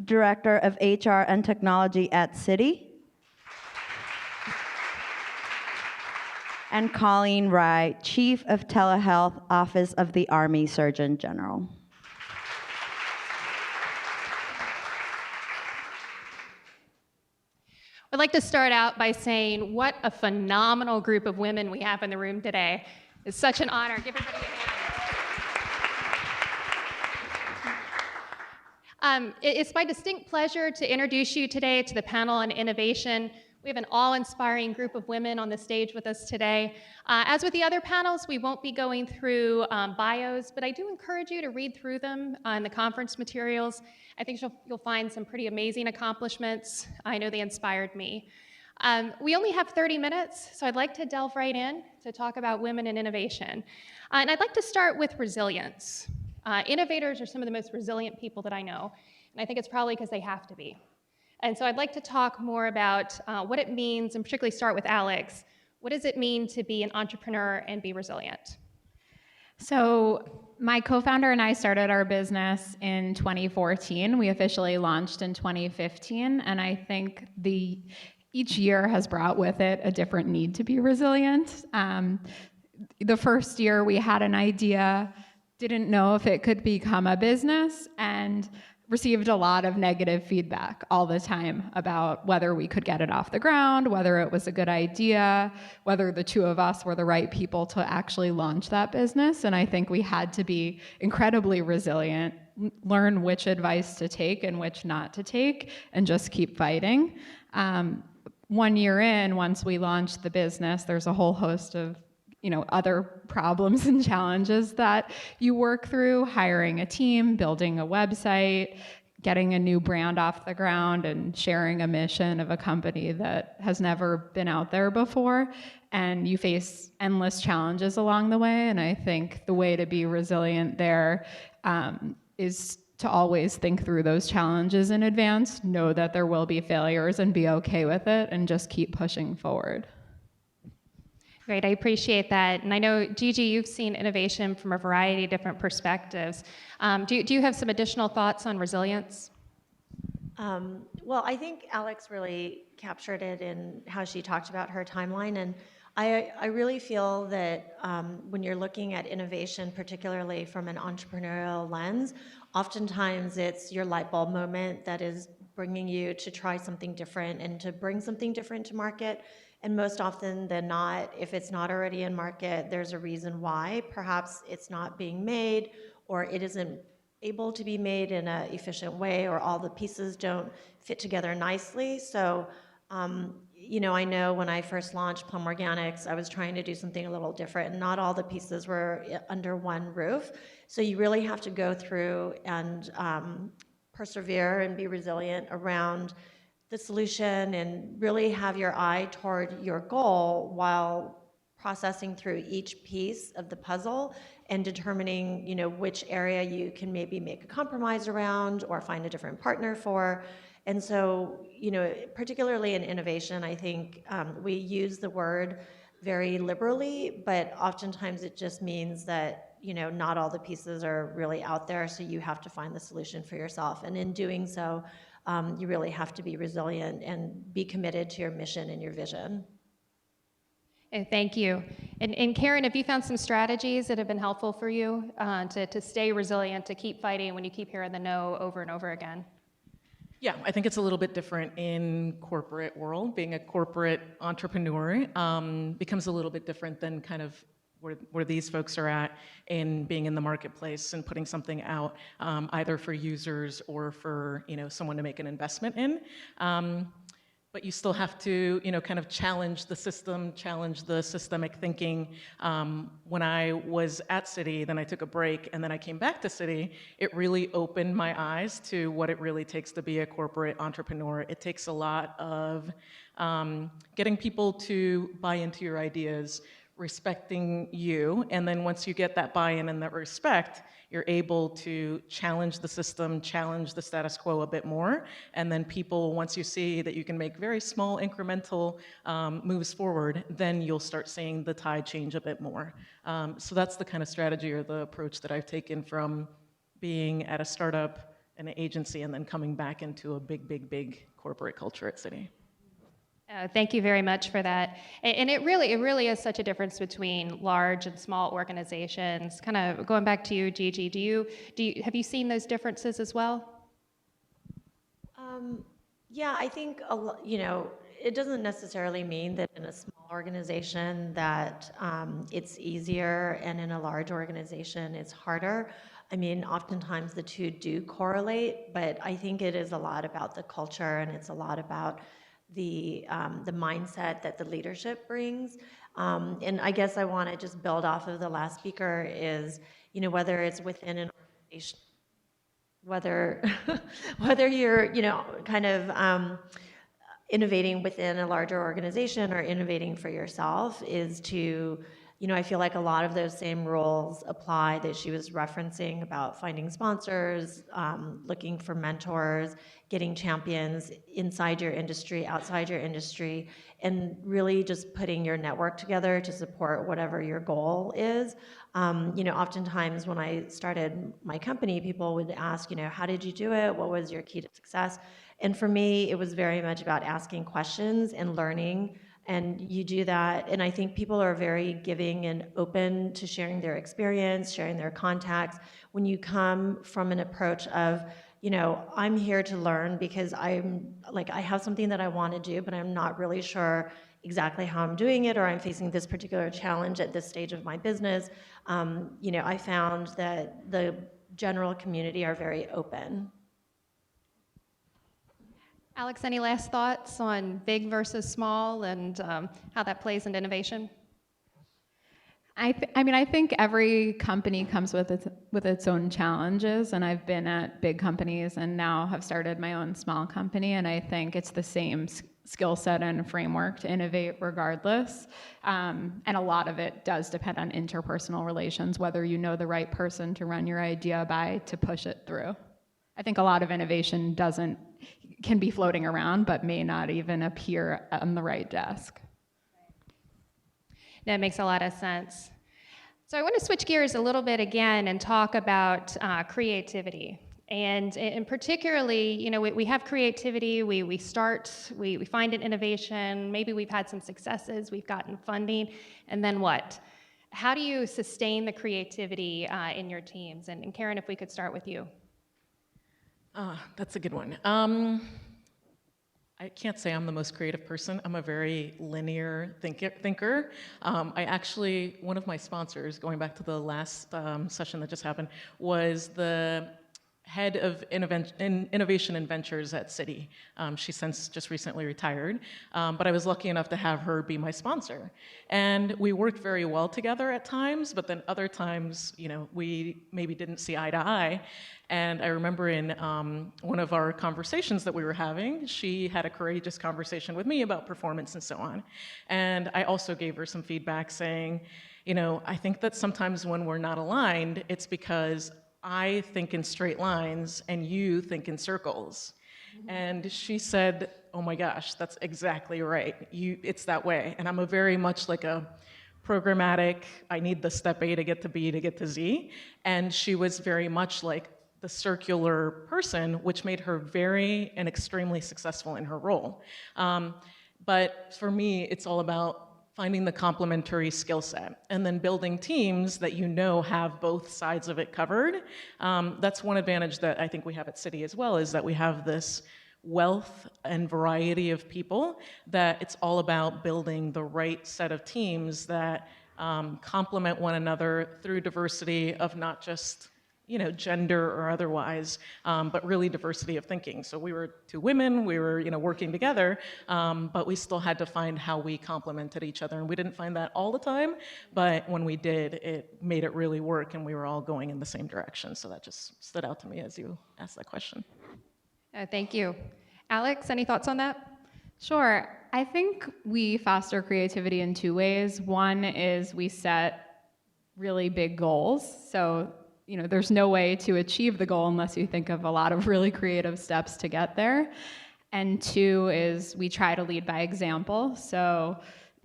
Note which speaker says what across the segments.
Speaker 1: Director of HR and Technology at Citi. And Colleen Rye, Chief of Telehealth, Office of the Army Surgeon General.
Speaker 2: I'd like to start out by saying what a phenomenal group of women we have in the room today. It's such an honor. Give everybody a hand. It's my distinct pleasure to introduce you today to the panel on innovation. We have an awe-inspiring group of women on the stage with us today. As with the other panels, we won't be going through bios, but I do encourage you to read through them in the conference materials. I think you'll find some pretty amazing accomplishments. I know they inspired me. We only have 30 minutes, so I'd like to delve right in to talk about women and innovation. And I'd like to start with resilience. Innovators are some of the most resilient people that I know, and I think it's probably because they have to be. And so I'd like to talk more about what it means, and particularly start with Alex. What does it mean to be an entrepreneur and be resilient?
Speaker 3: So my co-founder and I started our business in 2014. We officially launched in 2015, and I think each year has brought with it a different need to be resilient. The first year we had an idea, didn't know if it could become a business, and received a lot of negative feedback all the time about whether we could get it off the ground, whether it was a good idea, whether the two of us were the right people to actually launch that business. And I think we had to be incredibly resilient, learn which advice to take and which not to take, and just keep fighting. 1 year in, once we launched the business, there's a whole host of other problems and challenges that you work through, hiring a team, building a website, getting a new brand off the ground, and sharing a mission of a company that has never been out there before. And you face endless challenges along the way. And I think the way to be resilient there is to always think through those challenges in advance, know that there will be failures and be okay with it, and just keep pushing forward.
Speaker 2: Great, I appreciate that. And I know, Gigi, you've seen innovation from a variety of different perspectives. Do you have some additional thoughts on resilience?
Speaker 4: Well, I think Alex really captured it in how she talked about her timeline. And I really feel that when you're looking at innovation, particularly from an entrepreneurial lens, oftentimes it's your light bulb moment that is bringing you to try something different and to bring something different to market. And most often than not, if it's not already in market, there's a reason why. Perhaps it's not being made, or it isn't able to be made in an efficient way, or all the pieces don't fit together nicely. So, I know when I first launched Plum Organics, I was trying to do something a little different, and not all the pieces were under one roof. So you really have to go through and persevere and be resilient around the solution, and really have your eye toward your goal while processing through each piece of the puzzle and determining, which area you can maybe make a compromise around or find a different partner for. And so, particularly in innovation, I think we use the word very liberally, but oftentimes it just means that, not all the pieces are really out there, so you have to find the solution for yourself. And in doing so, you really have to be resilient and be committed to your mission and your vision.
Speaker 2: And thank you. And Karen, have you found some strategies that have been helpful for you to stay resilient, to keep fighting when you keep hearing the no over and over again?
Speaker 5: Yeah, I think it's a little bit different in corporate world. Being a corporate entrepreneur becomes a little bit different than kind of where these folks are at in being in the marketplace and putting something out, either for users or for someone to make an investment in. But you still have to kind of challenge the system, challenge the systemic thinking. When I was at Citi, then I took a break, and then I came back to Citi, it really opened my eyes to what it really takes to be a corporate entrepreneur. It takes a lot of getting people to buy into your ideas, respecting you, and then once you get that buy-in and that respect, you're able to challenge the system, challenge the status quo a bit more, and then people, once you see that you can make very small incremental moves forward, then you'll start seeing the tide change a bit more. So that's the kind of strategy or the approach that I've taken from being at a startup an agency and then coming back into a big corporate culture at Citi.
Speaker 2: Thank you very much for that. And it really is such a difference between large and small organizations. Kind of going back to you, Gigi, have you seen those differences as well?
Speaker 4: Yeah, I think it doesn't necessarily mean that in a small organization that it's easier, and in a large organization it's harder. I mean, oftentimes the two do correlate, but I think it is a lot about the culture, and it's a lot about the mindset that the leadership brings. And I guess I want to just build off of the last speaker is, whether it's within an organization, whether you're, kind of innovating within a larger organization or innovating for yourself, is to, I feel like a lot of those same roles apply that she was referencing about finding sponsors, looking for mentors, getting champions inside your industry, outside your industry, and really just putting your network together to support whatever your goal is. Oftentimes when I started my company, people would ask, how did you do it? What was your key to success? And for me, it was very much about asking questions and learning. And you do that, and I think people are very giving and open to sharing their experience, sharing their contacts. When you come from an approach of, I'm here to learn because I have something that I want to do, but I'm not really sure exactly how I'm doing it, or I'm facing this particular challenge at this stage of my business. I found that the general community are very open.
Speaker 2: Alex, any last thoughts on big versus small and how that plays into innovation?
Speaker 3: I think every company comes with its own challenges, and I've been at big companies and now have started my own small company, and I think it's the same skill set and framework to innovate regardless. And a lot of it does depend on interpersonal relations, whether you know the right person to run your idea by to push it through. I think a lot of innovation can be floating around, but may not even appear on the right desk.
Speaker 2: That makes a lot of sense. So I want to switch gears a little bit again and talk about creativity. And particularly, we have creativity, we find an innovation, maybe we've had some successes, we've gotten funding, and then what? How do you sustain the creativity in your teams? And Karen, if we could start with you.
Speaker 5: That's a good one. I can't say I'm the most creative person. I'm a very linear thinker. One of my sponsors, going back to the last session that just happened, was the head of innovation and ventures at Citi. She's since just recently retired, but I was lucky enough to have her be my sponsor. And we worked very well together at times, but then other times, we maybe didn't see eye to eye. And I remember in one of our conversations that we were having, she had a courageous conversation with me about performance and so on. And I also gave her some feedback saying, I think that sometimes when we're not aligned, it's because I think in straight lines and you think in circles. Mm-hmm. And she said, oh my gosh, that's exactly right. It's that way. And I'm very much like a programmatic, I need the step A to get to B to get to Z. And she was very much like the circular person, which made her very and extremely successful in her role. But for me, it's all about finding the complementary skill set and then building teams that have both sides of it covered. That's one advantage that I think we have at Citi as well, is that we have this wealth and variety of people that it's all about building the right set of teams that complement one another through diversity of not just gender or otherwise, but really diversity of thinking. So we were two women, we were, working together, but we still had to find how we complemented each other. And we didn't find that all the time, but when we did, it made it really work and we were all going in the same direction. So that just stood out to me as you asked that question.
Speaker 2: Thank you. Alex, any thoughts on that?
Speaker 3: Sure. I think we foster creativity in two ways. One is we set really big goals. So there's no way to achieve the goal unless you think of a lot of really creative steps to get there. And two is we try to lead by example. So,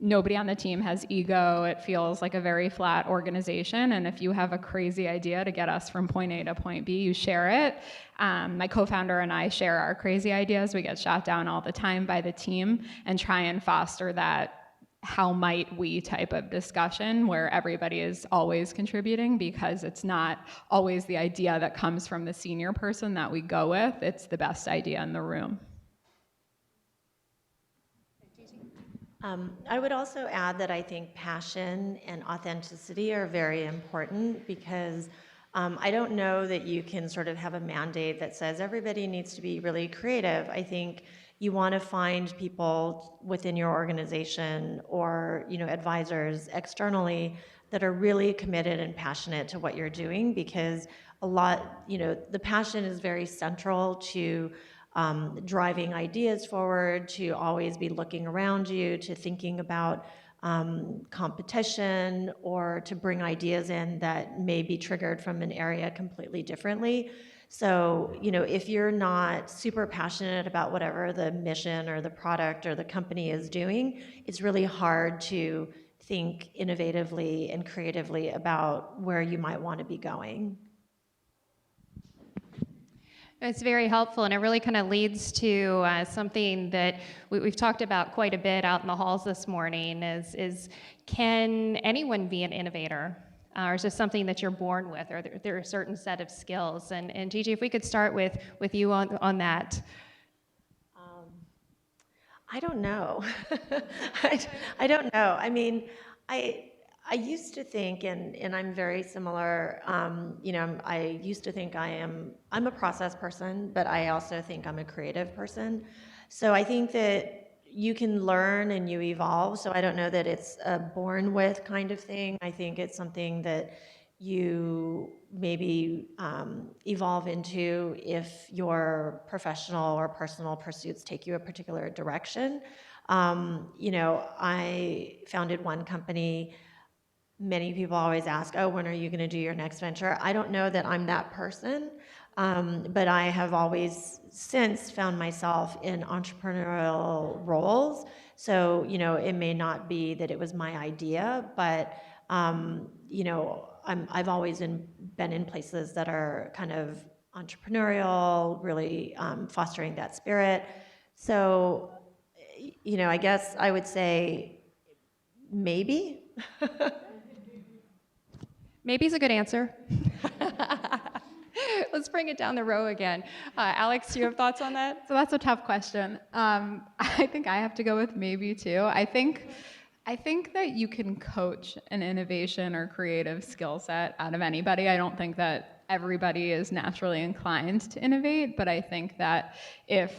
Speaker 3: nobody on the team has ego. It feels like a very flat organization. And if you have a crazy idea to get us from point A to point B, you share it. My co-founder and I share our crazy ideas. We get shot down all the time by the team and try and foster that how might we type of discussion where everybody is always contributing, because it's not always the idea that comes from the senior person that we go with. It's the best idea in the room.
Speaker 4: I would also add that I think passion and authenticity are very important, because I don't know that you can sort of have a mandate that says everybody needs to be really creative. I think you want to find people within your organization or, advisors externally that are really committed and passionate to what you're doing, because a lot, the passion is very central to driving ideas forward, to always be looking around you, to thinking about competition, or to bring ideas in that may be triggered from an area completely differently. So, if you're not super passionate about whatever the mission or the product or the company is doing, it's really hard to think innovatively and creatively about where you might want to be going.
Speaker 2: It's very helpful, and it really kind of leads to something that we've talked about quite a bit out in the halls this morning, is can anyone be an innovator? Or is this something that you're born with, or there are a certain set of skills? And Gigi, if we could start with you on that.
Speaker 4: I don't know. I don't know. I mean, I used to think, and I'm very similar, I used to think I'm a process person, but I also think I'm a creative person. So I think that you can learn and you evolve. So I don't know that it's a born with kind of thing. I think it's something that you maybe evolve into if your professional or personal pursuits take you a particular direction. I founded one company. Many people always ask, oh, when are you going to do your next venture? I don't know that I'm that person, but I have always since found myself in entrepreneurial roles. So, it may not be that it was my idea, but, I've always been in places that are kind of entrepreneurial, really fostering that spirit. So, I guess I would say maybe.
Speaker 2: Maybe's a good answer. Let's bring it down the row again. Alex, do you have thoughts on that?
Speaker 3: So that's a tough question. I think I have to go with maybe too. I think that you can coach an innovation or creative skill set out of anybody. I don't think that everybody is naturally inclined to innovate, but I think that if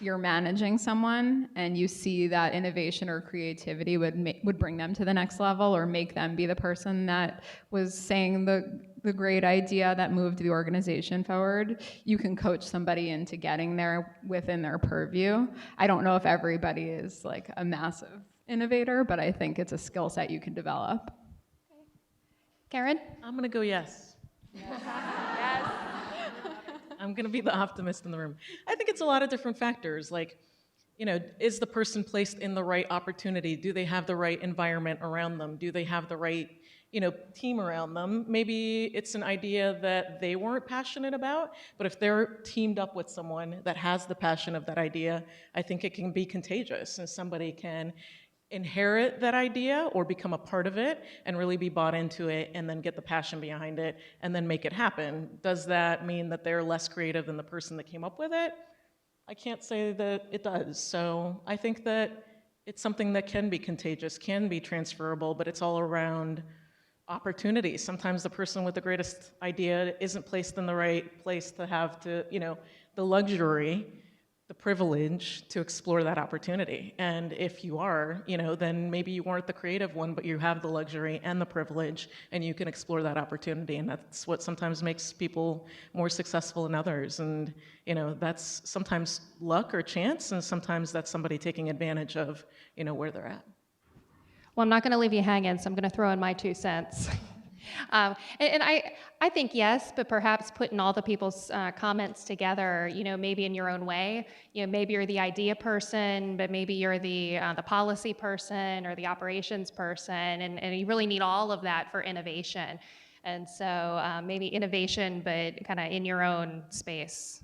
Speaker 3: you're managing someone and you see that innovation or creativity would bring them to the next level, or make them be the person that was saying the great idea that moved the organization forward, you can coach somebody into getting there within their purview. I don't know if everybody is like a massive innovator, but I think it's a skill set you can develop.
Speaker 2: Karen?
Speaker 5: I'm going to go yes.
Speaker 2: Yes.
Speaker 5: I'm going to be the optimist in the room. I think it's a lot of different factors. Like, is the person placed in the right opportunity? Do they have the right environment around them? Do they have the right, team around them? Maybe it's an idea that they weren't passionate about, but if they're teamed up with someone that has the passion of that idea, I think it can be contagious, and somebody can inherit that idea or become a part of it and really be bought into it, and then get the passion behind it and then make it happen. Does that mean that they're less creative than the person that came up with it? I can't say that it does. So I think that it's something that can be contagious, can be transferable, but it's all around opportunity. Sometimes the person with the greatest idea isn't placed in the right place to have the luxury, the privilege to explore that opportunity. And if you are, then maybe you weren't the creative one, but you have the luxury and the privilege, and you can explore that opportunity. And that's what sometimes makes people more successful than others. And, that's sometimes luck or chance, and sometimes that's somebody taking advantage of, where they're at.
Speaker 2: Well, I'm not going to leave you hanging, so I'm going to throw in my 2 cents. And I think yes, but perhaps putting all the people's comments together, maybe in your own way. Maybe you're the idea person, but maybe you're the policy person or the operations person, and you really need all of that for innovation. And so maybe innovation, but kind of in your own space.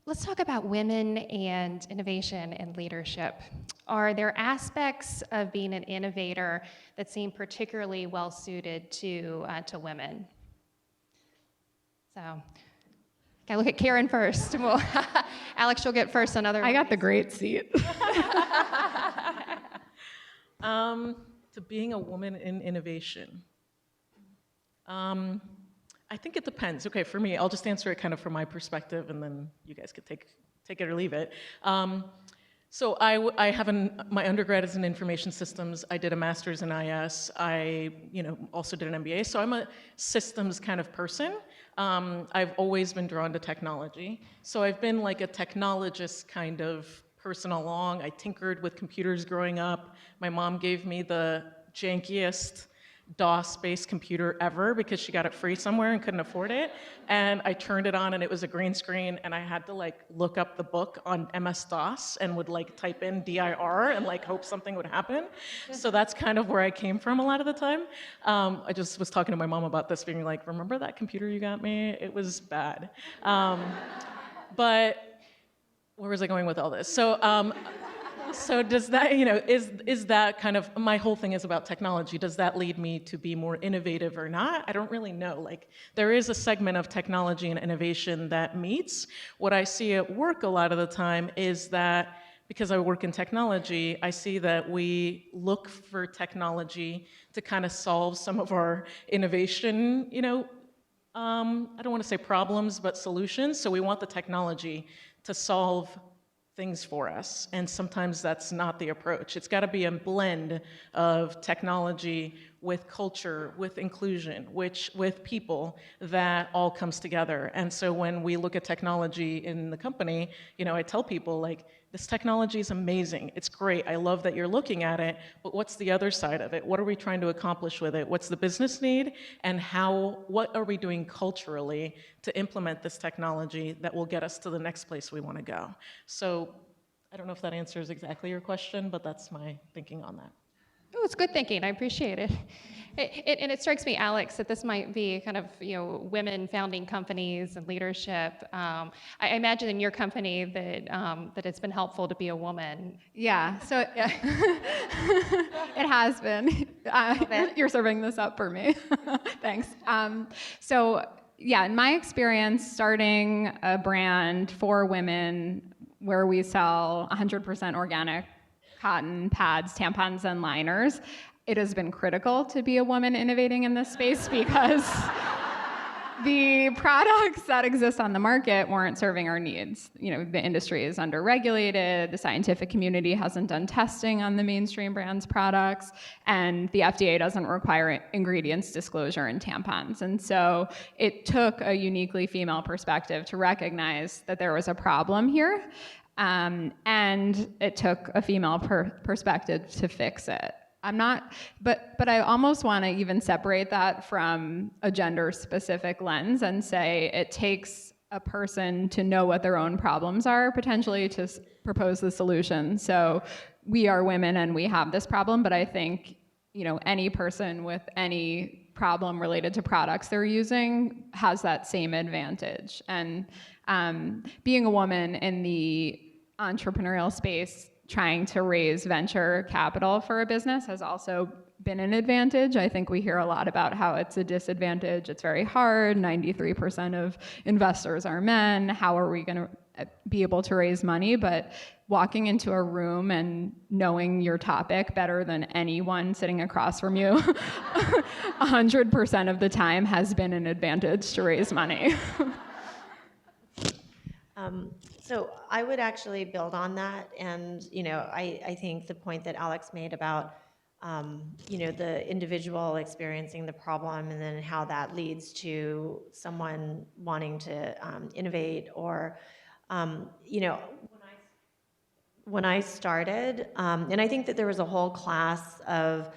Speaker 2: Let's talk about women and innovation and leadership. Are there aspects of being an innovator that seem particularly well suited to women? So, I look at Karen first. Well, Alex, you'll get first on other.
Speaker 3: I got the great seat.
Speaker 5: To being a woman in innovation. I think it depends. Okay, for me, I'll just answer it kind of from my perspective, and then you guys could take it or leave it. So I have my undergrad is in information systems. I did a master's in IS. I also did an MBA. So I'm a systems kind of person. I've always been drawn to technology. So I've been like a technologist kind of person along. I tinkered with computers growing up. My mom gave me the jankiest DOS-based computer ever because she got it free somewhere and couldn't afford it. And I turned it on and it was a green screen and I had to look up the book on MS-DOS and would type in DIR and hope something would happen. So that's kind of where I came from a lot of the time. I just was talking to my mom about this, being like, remember that computer you got me? It was bad. But where was I going with all this? So does that, is that kind of, my whole thing is about technology. Does that lead me to be more innovative or not? I don't really know. There is a segment of technology and innovation that meets. What I see at work a lot of the time is that because I work in technology, I see that we look for technology to kind of solve some of our innovation, I don't want to say problems, but solutions. So we want the technology to solve things for us, and sometimes that's not the approach. It's got to be a blend of technology with culture, with inclusion, with people, that all comes together. And so when we look at technology in the company, I tell people this technology is amazing. It's great. I love that you're looking at it, but what's the other side of it? What are we trying to accomplish with it? What's the business need? And what are we doing culturally to implement this technology that will get us to the next place we want to go? So I don't know if that answers exactly your question, but that's my thinking on that.
Speaker 2: Oh, it's good thinking. I appreciate it. And it strikes me, Alex, that this might be kind of women founding companies and leadership. I imagine in your company that it's been helpful to be a woman.
Speaker 3: Yeah, so it has been. You're serving this up for me. Thanks. So yeah, in my experience, starting a brand for women where we sell 100% organic cotton pads, tampons, and liners, it has been critical to be a woman innovating in this space because the products that exist on the market weren't serving our needs. The industry is underregulated, the scientific community hasn't done testing on the mainstream brands' products, and the FDA doesn't require ingredients disclosure in tampons. And so it took a uniquely female perspective to recognize that there was a problem here. And it took a female perspective to fix it. But I almost want to even separate that from a gender-specific lens and say it takes a person to know what their own problems are, potentially to propose the solution. So we are women and we have this problem, but I think, any person with any problem related to products they're using has that same advantage. And being a woman in the entrepreneurial space trying to raise venture capital for a business has also been an advantage. I think we hear a lot about how it's a disadvantage. It's very hard. 93% of investors are men. How are we going to be able to raise money? But walking into a room and knowing your topic better than anyone sitting across from you 100% of the time has been an advantage to raise money.
Speaker 4: So I would actually build on that, and I think the point that Alex made about the individual experiencing the problem and then how that leads to someone wanting to innovate, or when I started, and I think that there was a whole class of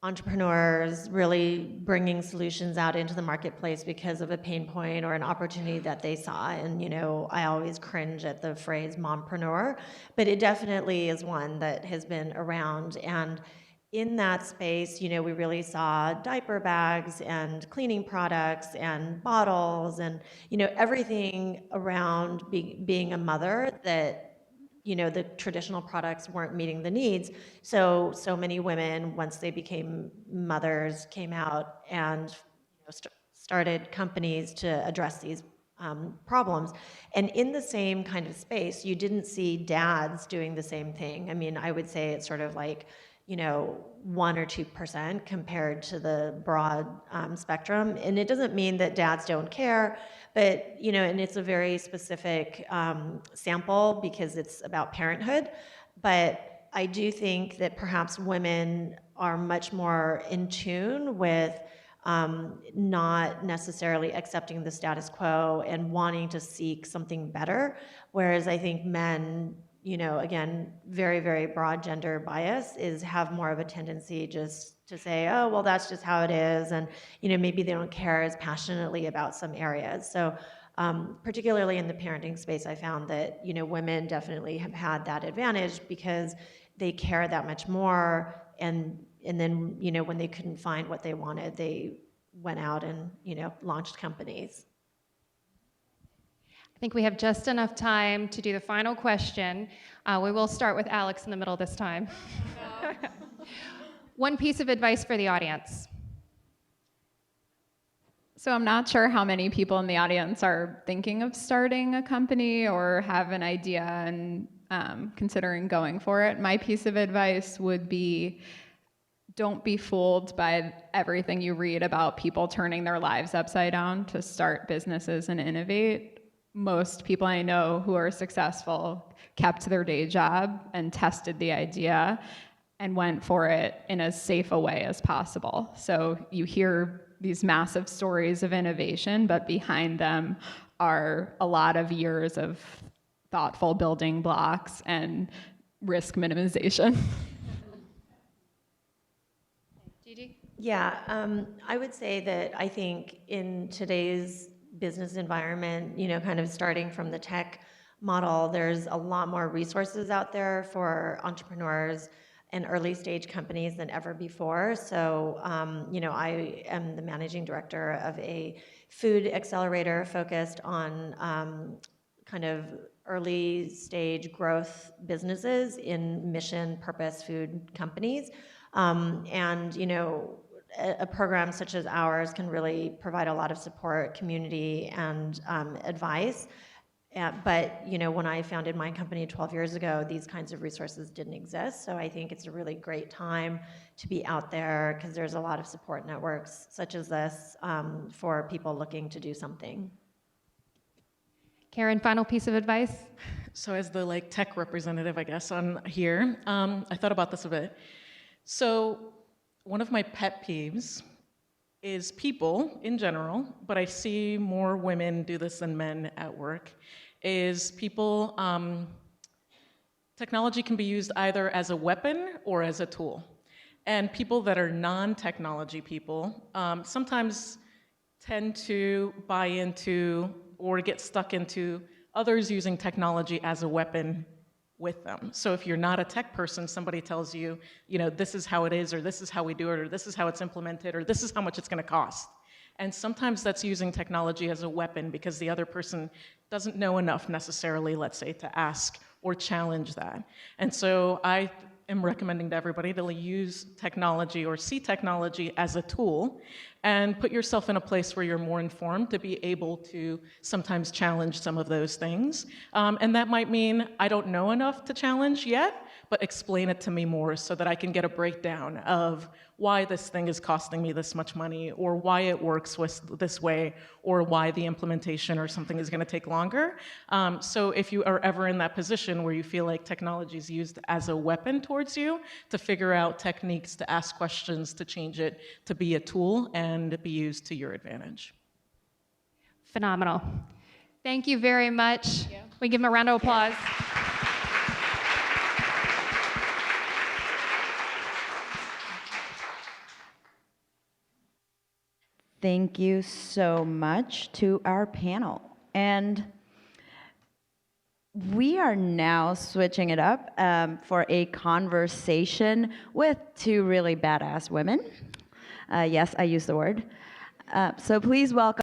Speaker 4: entrepreneurs really bringing solutions out into the marketplace because of a pain point or an opportunity that they saw. And, you know, I always cringe at the phrase mompreneur, but it definitely is one that has been around. And in that space, you know, we really saw diaper bags and cleaning products and bottles and, you know, everything around being a mother that, you know, the traditional products weren't meeting the needs. So many women, once they became mothers, came out and, you know, started companies to address these problems. And in the same kind of space, you didn't see dads doing the same thing. I mean, I would say it's sort of like, you know, 1 or 2% compared to the broad spectrum. And it doesn't mean that dads don't care, but, you know, and it's a very specific sample because it's about parenthood. But I do think that perhaps women are much more in tune with not necessarily accepting the status quo and wanting to seek something better. Whereas I think men, you know, again, very, very broad gender bias, have more of a tendency just to say, oh, well, that's just how it is. And, you know, maybe they don't care as passionately about some areas. So particularly in the parenting space, I found that, you know, women definitely have had that advantage because they care that much more. And then, you know, when they couldn't find what they wanted, they went out and, you know, launched companies.
Speaker 2: I think we have just enough time to do the final question. We will start with Alex in the middle this time. One piece of advice for the audience.
Speaker 3: So I'm not sure how many people in the audience are thinking of starting a company or have an idea and considering going for it. My piece of advice would be, don't be fooled by everything you read about people turning their lives upside down to start businesses and innovate. Most people I know who are successful kept their day job and tested the idea and went for it in as safe a way as possible. So you hear these massive stories of innovation, but behind them are a lot of years of thoughtful building blocks and risk minimization.
Speaker 2: Gigi?
Speaker 4: Yeah, I would say that I think in today's business environment, you know, kind of starting from the tech model, there's a lot more resources out there for entrepreneurs and early stage companies than ever before. So, you know, I am the managing director of a food accelerator focused on kind of early stage growth businesses in mission purpose food companies. And, you know, a program such as ours can really provide a lot of support, community, and advice. But, you know, when I founded my company 12 years ago, these kinds of resources didn't exist. So I think it's a really great time to be out there because there's a lot of support networks such as this for people looking to do something.
Speaker 2: Karen, final piece of advice?
Speaker 5: So as the tech representative, I guess, on here, I thought about this a bit. So one of my pet peeves is people in general, but I see more women do this than men at work, is people, technology can be used either as a weapon or as a tool. And people that are non-technology people sometimes tend to buy into or get stuck into others using technology as a weapon with them. So if you're not a tech person, somebody tells you, you know, this is how it is, or this is how we do it, or this is how it's implemented, or this is how much it's going to cost. And sometimes that's using technology as a weapon because the other person doesn't know enough necessarily, let's say, to ask or challenge that. And so I am recommending to everybody to use technology or see technology as a tool and put yourself in a place where you're more informed to be able to sometimes challenge some of those things. And that might mean I don't know enough to challenge yet, but explain it to me more so that I can get a breakdown of why this thing is costing me this much money, or why it works this way, or why the implementation or something is going to take longer. So if you are ever in that position where you feel like technology is used as a weapon towards you to figure out techniques, to ask questions, to change it, to be a tool and be used to your advantage.
Speaker 2: Phenomenal. Thank you very much. We give them a round of applause.
Speaker 1: Thank you so much to our panel. And we are now switching it up for a conversation with two really badass women. Yes, I use the word. So please welcome